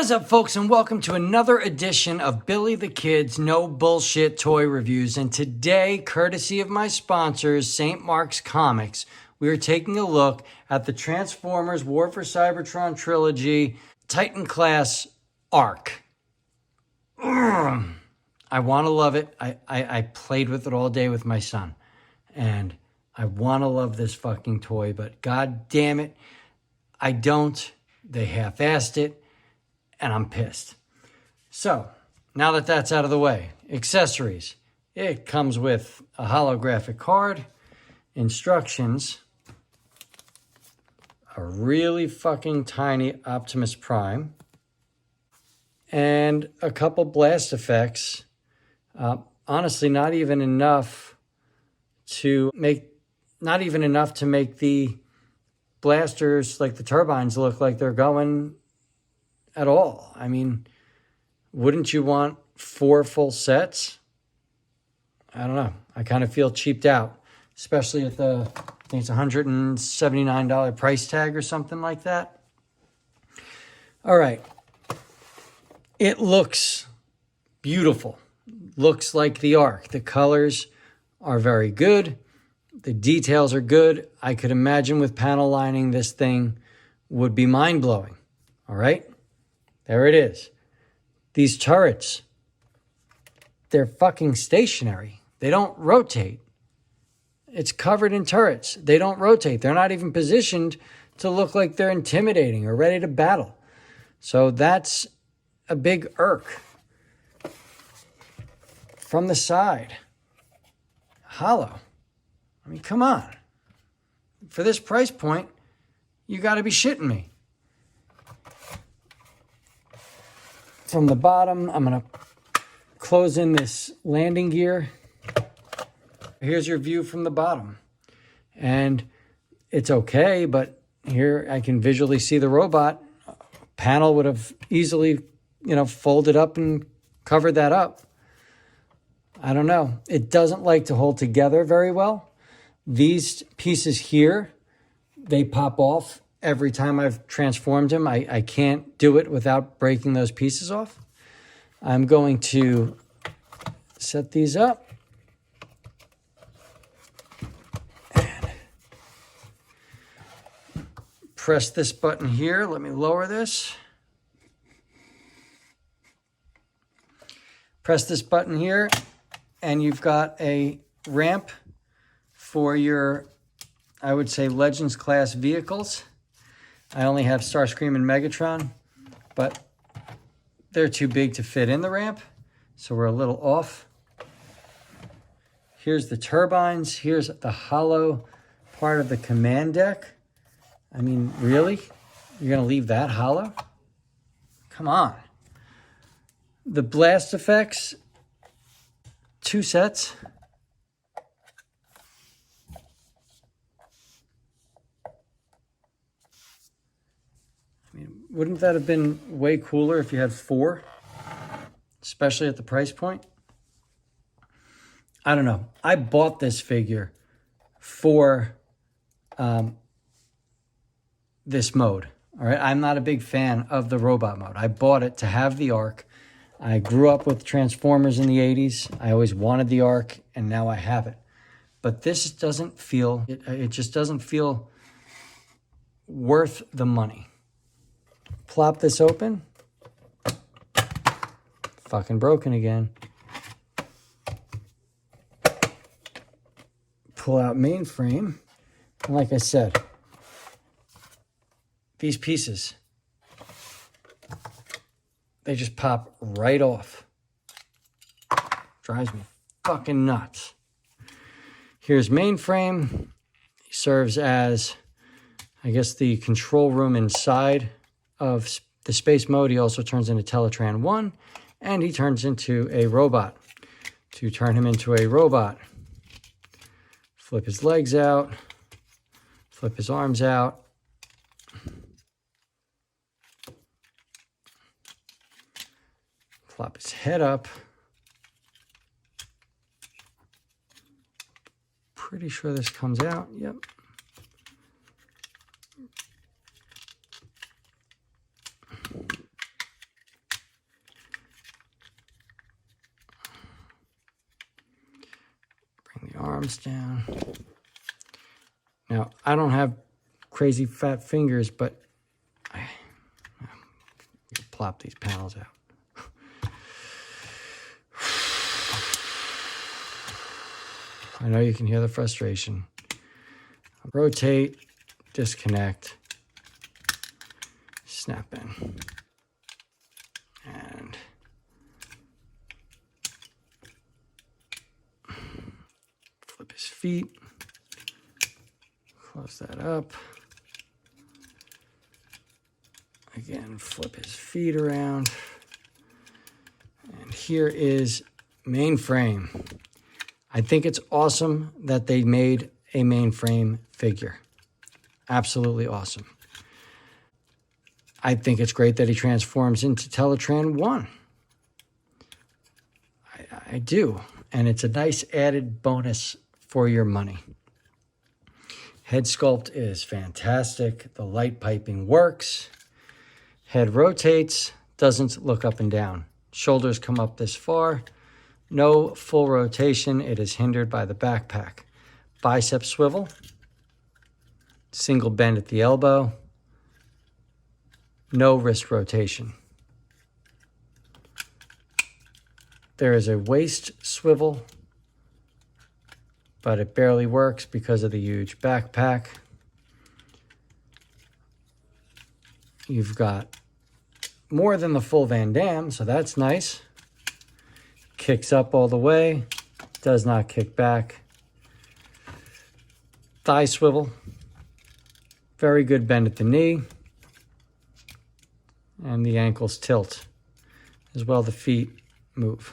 What is up, folks, and welcome to another edition of Billy the Kid's No Bullshit Toy Reviews. And today, courtesy of my sponsors, St. Mark's Comics, we are taking a look at the Transformers War for Cybertron Trilogy Titan Class Arc. I want to love it. I played with it all day with my son, and I want to love this fucking toy, but god damn it, I don't. They half-assed it. And I'm pissed. So, now that that's out of the way, accessories. It comes with a holographic card, instructions, a really fucking tiny Optimus Prime, and a couple blast effects. Honestly, not even enough to make the blasters, like the turbines, look like they're going at all. I mean, wouldn't you want 4 full sets? I don't know. I kind of feel cheaped out, especially at I think it's $179 price tag or something like that. All right. It looks beautiful. Looks like the Arc. The colors are very good. The details are good. I could imagine with panel lining, this thing would be mind-blowing. All right. There it is. These turrets, they're fucking stationary. They don't rotate. It's covered in turrets. They don't rotate. They're not even positioned to look like they're intimidating or ready to battle. So that's a big irk. From the side, hollow. I mean, come on. For this price point, you got to be shitting me. From the bottom, I'm going to close in this landing gear. Here's your view from the bottom. And it's okay, but here I can visually see the robot. Panel would have easily, folded up and covered that up. I don't know. It doesn't like to hold together very well. These pieces here, they pop off. Every time I've transformed him, I can't do it without breaking those pieces off. I'm going to set these up. And press this button here. Let me lower this. Press this button here, and you've got a ramp for your, I would say, Legends class vehicles. I only have Starscream and Megatron, but they're too big to fit in the ramp, so we're a little off. Here's the turbines. Here's the hollow part of the command deck. I mean, really? You're going to leave that hollow? Come on. The blast effects, 2 sets. Wouldn't that have been way cooler if you had 4, especially at the price point? I don't know. I bought this figure for this mode. All right. I'm not a big fan of the robot mode. I bought it to have the Arc. I grew up with Transformers in the 80s. I always wanted the Arc, and now I have it. But this doesn't feel, it just doesn't feel worth the money. Plop this open. Fucking broken again. Pull out Mainframe. And like I said, these pieces, they just pop right off. Drives me fucking nuts. Here's Mainframe. He serves as, I guess, the control room inside of the space mode. He also turns into Teletran 1, and he turns into a robot. To turn him into a robot, flip his legs out, flip his arms out, flop his head up. Pretty sure this comes out. Yep. arms down. Now, I don't have crazy fat fingers, but I plop these panels out. I know you can hear the frustration. Rotate, disconnect, snap in. And flip his feet. Close that up. Again, flip his feet around. And here is Mainframe. I think it's awesome that they made a Mainframe figure. Absolutely awesome. I think it's great that he transforms into Teletran 1. I do. And it's a nice added bonus for your money. Head sculpt is fantastic. The light piping works. Head rotates, doesn't look up and down. Shoulders come up this far. No full rotation. It is hindered by the backpack. Bicep swivel. Single bend at the elbow. No wrist rotation. There is a waist swivel, but it barely works because of the huge backpack. You've got more than the full Van Damme, so that's nice. Kicks up all the way, does not kick back. Thigh swivel, very good bend at the knee. And the ankles tilt. As well, the feet move.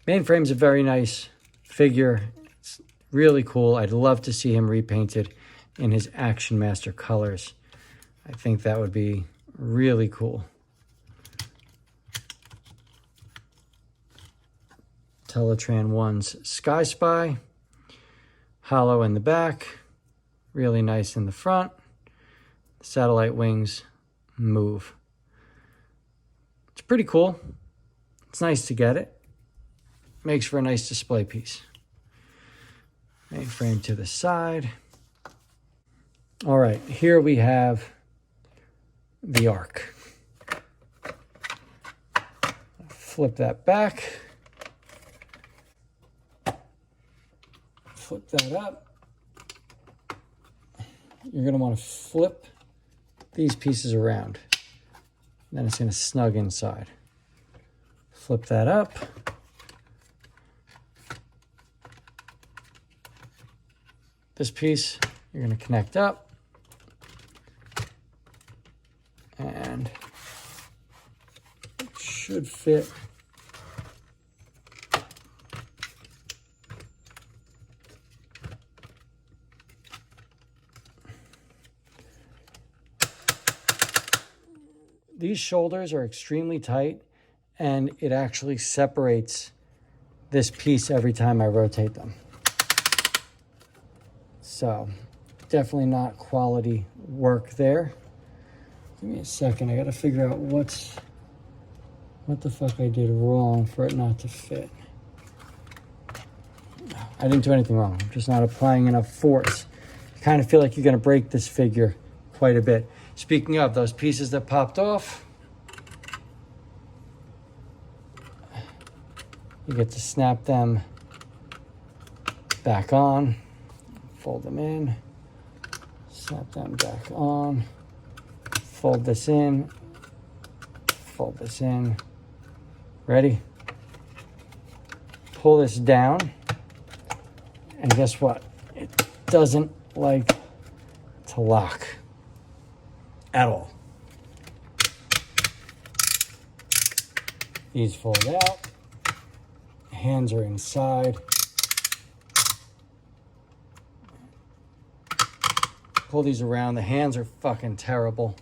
Mainframe's a very nice figure. It's really cool. I'd love to see him repainted in his Action Master colors. I think that would be really cool. Teletran 1's Sky Spy. Hollow in the back. Really nice in the front. Satellite wings move. It's pretty cool. It's nice to get it. Makes for a nice display piece. Mainframe to the side. All right, here we have the Ark. Flip that back. Flip that up. You're going to want to flip these pieces around. Then it's going to snug inside. Flip that up. This piece you're going to connect up. And it should fit. These shoulders are extremely tight, and it actually separates this piece every time I rotate them. So, definitely not quality work there. Give me a second, I gotta figure out what the fuck I did wrong for it not to fit. I didn't do anything wrong, I'm just not applying enough force. I kind of feel like you're gonna break this figure quite a bit. Speaking of those pieces that popped off, you get to snap them back on, fold them in, snap them back on, fold this in, fold this in. Ready? Pull this down, and guess what? It doesn't like to lock at all. These fold out. Hands are inside. Pull these around. The hands are fucking terrible.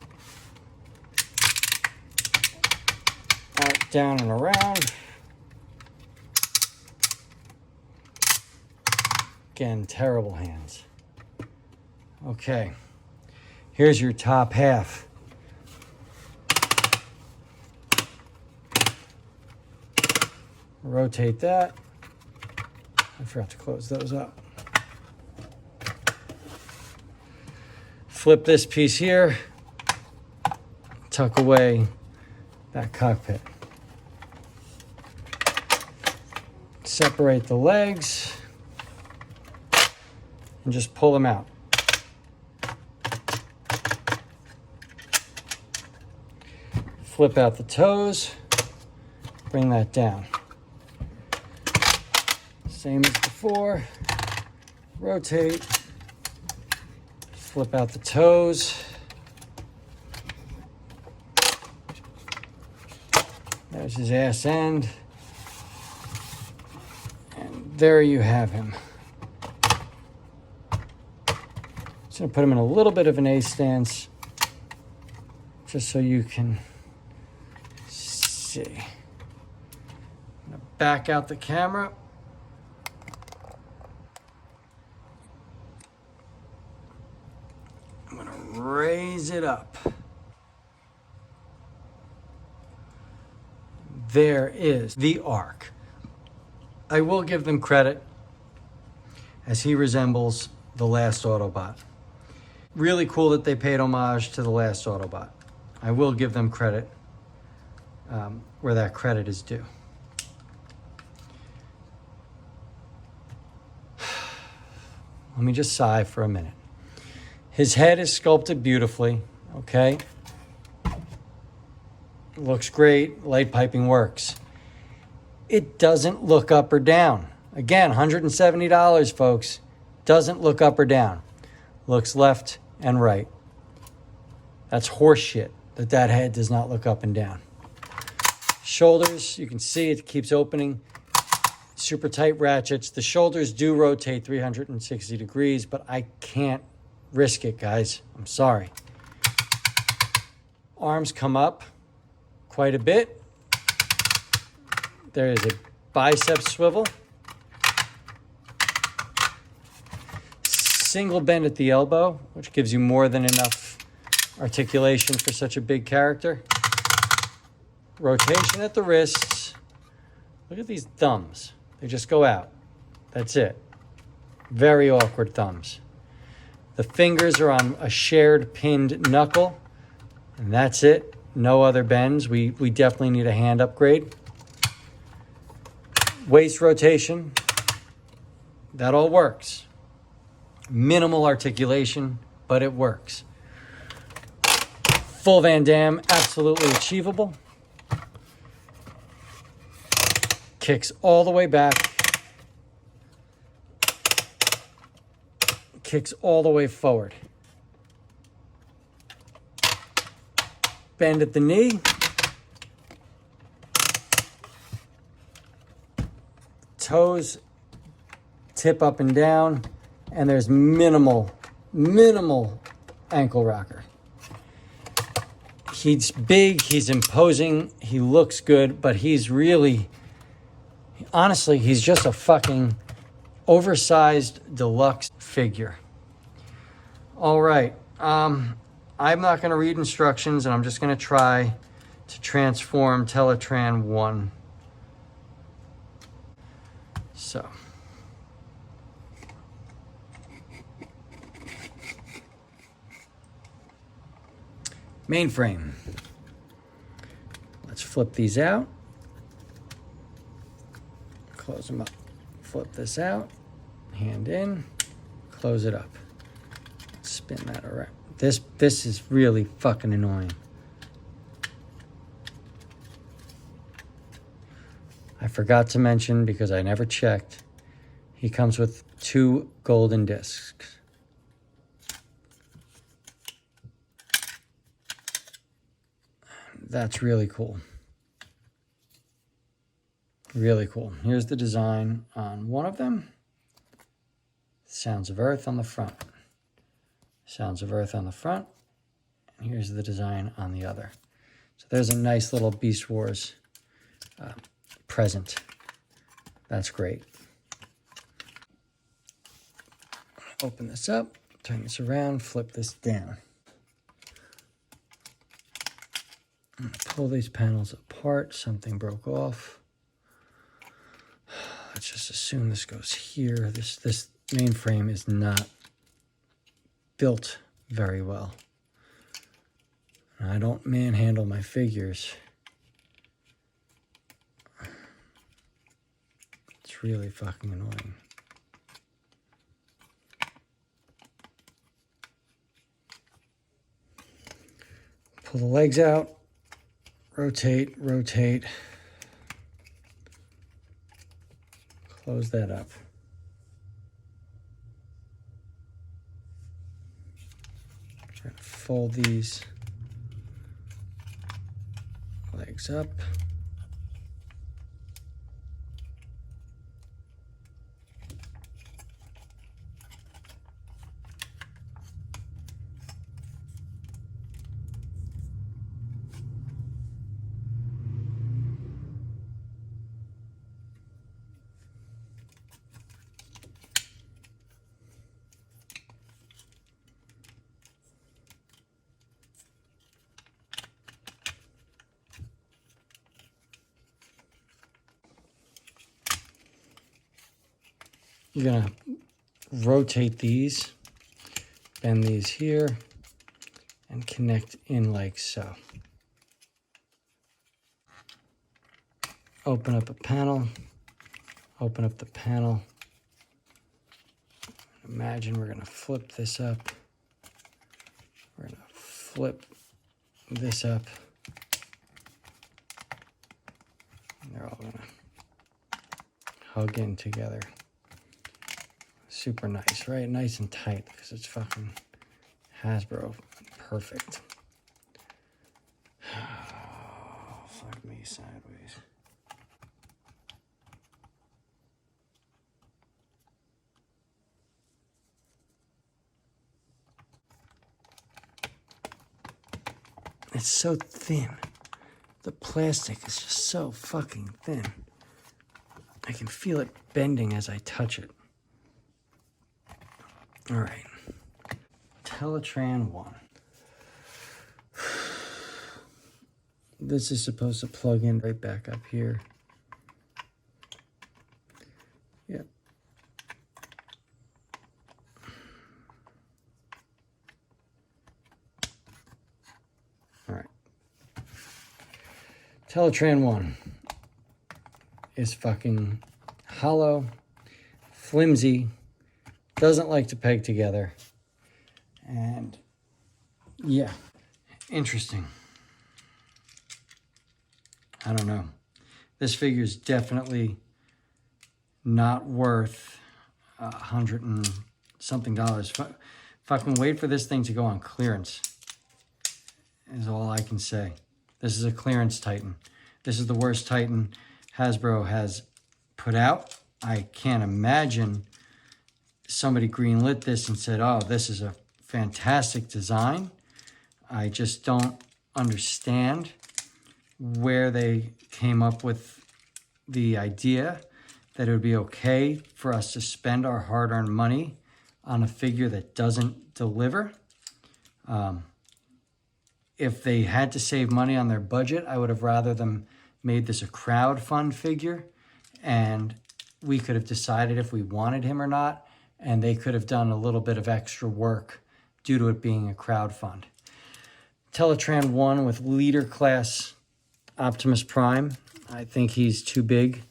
Out, down, and around. Again, terrible hands. Okay. Here's your top half. Rotate that. I forgot to close those up. Flip this piece here, tuck away that cockpit. Separate the legs and just pull them out. Flip out the toes, bring that down. Same as before, rotate, flip out the toes. There's his ass end. And there you have him. Just gonna put him in a little bit of an A stance, just so you can see. I'm gonna back out the camera. I'm gonna raise it up. There is the Ark. I will give them credit, as he resembles the last Autobot. Really cool that they paid homage to the last Autobot. I will give them credit where that credit is due. Let me just sigh for a minute. His head is sculpted beautifully, okay? Looks great, light piping works. It doesn't look up or down. Again, $170, folks. Doesn't look up or down. Looks left and right. That's horseshit that head does not look up and down. Shoulders, you can see it keeps opening. Super tight ratchets. The shoulders do rotate 360 degrees, but I can't risk it, guys. I'm sorry. Arms come up quite a bit. There is a bicep swivel. Single bend at the elbow, which gives you more than enough articulation for such a big character. Rotation at the wrists. Look at these thumbs. They just go out. That's it. Very awkward thumbs. The fingers are on a shared pinned knuckle, and that's it. No other bends. We definitely need a hand upgrade. Waist rotation. That all works. Minimal articulation, but it works. Full Van Damme, absolutely achievable. Kicks all the way back. Kicks all the way forward. Bend at the knee. Toes tip up and down. And there's minimal ankle rocker. He's big, he's imposing, he looks good, but he's really, honestly, he's just a fucking oversized deluxe figure. All right, I'm not gonna read instructions, and I'm just gonna try to transform Teletran 1. So. Mainframe. Let's flip these out. Close them up. Flip this out. Hand in. Close it up. Spin that around. This is really fucking annoying. I forgot to mention, because I never checked, he comes with 2 golden discs. That's really cool. Really cool. Here's the design on one of them. Sounds of Earth on the front. Sounds of Earth on the front. And here's the design on the other. So there's a nice little Beast Wars present. That's great. Open this up, turn this around, flip this down. I'm gonna pull these panels apart. Something broke off. let's just assume this goes here. This mainframe is not built very well. I don't manhandle my figures. It's really fucking annoying. Pull the legs out, rotate, rotate. Close that up. Try to fold these legs up. You're gonna rotate these, bend these here, and connect in like so. Open up a panel, open up the panel. Imagine we're gonna flip this up. We're gonna flip this up. And they're all gonna hug in together. Super nice, right? Nice and tight because it's fucking Hasbro. Perfect. Oh, fuck me sideways. It's so thin. The plastic is just so fucking thin. I can feel it bending as I touch it. All right, Teletran 1. This is supposed to plug in right back up here. Yep. All right. Teletran 1 is fucking hollow, flimsy, doesn't like to peg together. And yeah, interesting. I don't know. This figure is definitely not worth $100 and something. Fucking wait for this thing to go on clearance is all I can say. This is a clearance Titan. This is the worst Titan Hasbro has put out. I can't imagine somebody greenlit this and said, oh, this is a fantastic design. I just don't understand where they came up with the idea that it would be okay for us to spend our hard-earned money on a figure that doesn't deliver. If they had to save money on their budget, I would have rather them made this a crowdfund figure, and we could have decided if we wanted him or not, and they could have done a little bit of extra work due to it being a crowdfund. Teletran 1 with leader class Optimus Prime. I think he's too big.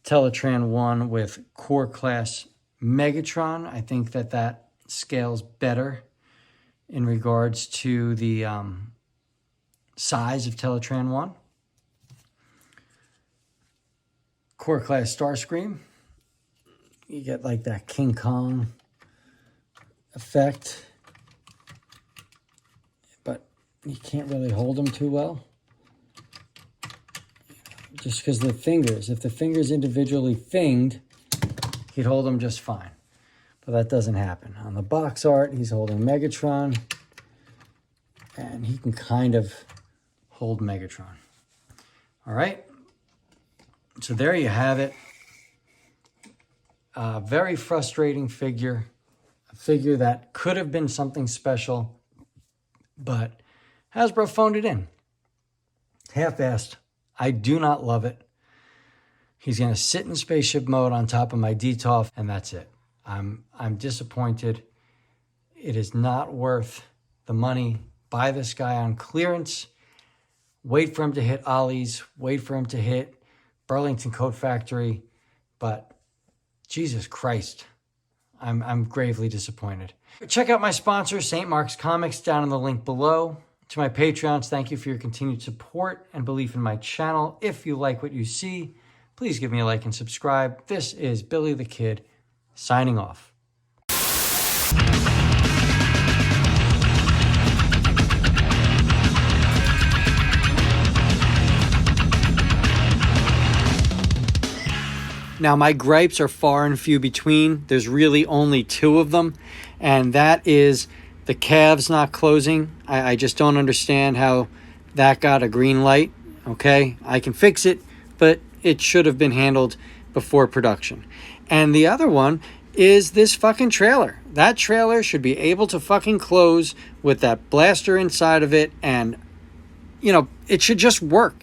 Teletran 1 with core class Megatron. I think that scales better in regards to the size of Teletran 1. Core class Starscream. You get like that King Kong effect, but you can't really hold them too well. Just because the fingers, if the fingers individually finged, he'd hold them just fine. But that doesn't happen. On the box art, he's holding Megatron, and he can kind of hold Megatron. All right. So there you have it. A very frustrating figure. A figure that could have been something special, but Hasbro phoned it in. Half-assed. I do not love it. He's going to sit in spaceship mode on top of my DTOF, and that's it. I'm disappointed. It is not worth the money. Buy this guy on clearance. Wait for him to hit Ollie's. Wait for him to hit Burlington Coat Factory. But Jesus Christ, I'm gravely disappointed. Check out my sponsor, St. Mark's Comics, down in the link below. To my Patreons, thank you for your continued support and belief in my channel. If you like what you see, please give me a like and subscribe. This is Billy the Kid, signing off. Now, my gripes are far and few between. There's really only two of them, and that is the calves not closing. I just don't understand how that got a green light, okay? I can fix it, but it should have been handled before production. And the other one is this fucking trailer. That trailer should be able to fucking close with that blaster inside of it, and, you know, it should just work.